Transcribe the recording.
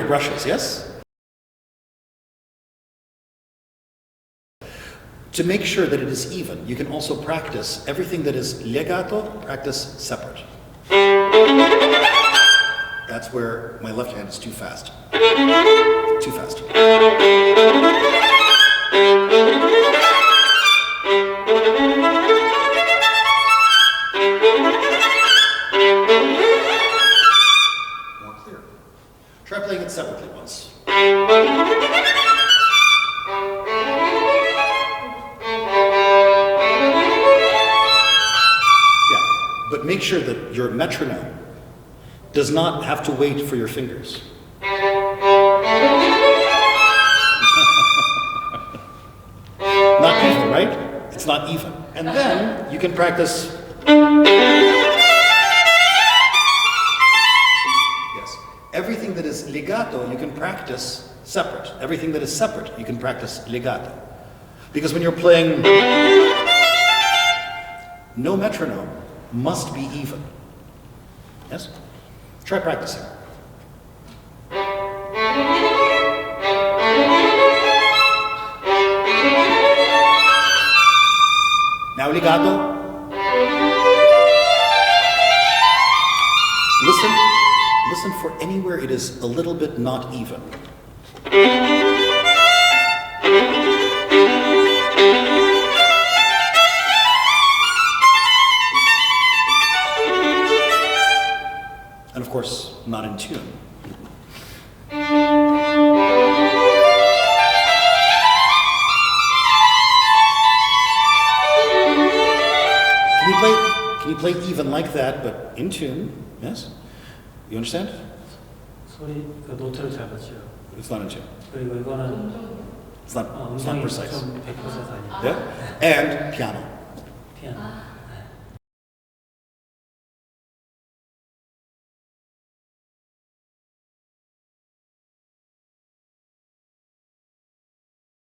your brushes, yes? To make sure that it is even, you can also practice everything that is legato, practice separate. That's where my left hand is too fast. Too fast. More clear. Try playing it separately once. But make sure that your metronome does not have to wait for your fingers. Not even, right? It's not even. And then you can practice. Yes. Everything that is legato, you can practice separate. Everything that is separate, you can practice legato. Because when you're playing, no metronome must be even. Yes? Try practicing. Now legato. Listen for anywhere it is a little bit not even. And of course, not in tune. Can you play even like that, but in tune? Yes? You understand? 소리가 노트를 잘 맞춰요. It's not in tune. 그리고 이거는 It's not precise. 100% 아니에요. Yeah? And piano. 피아노.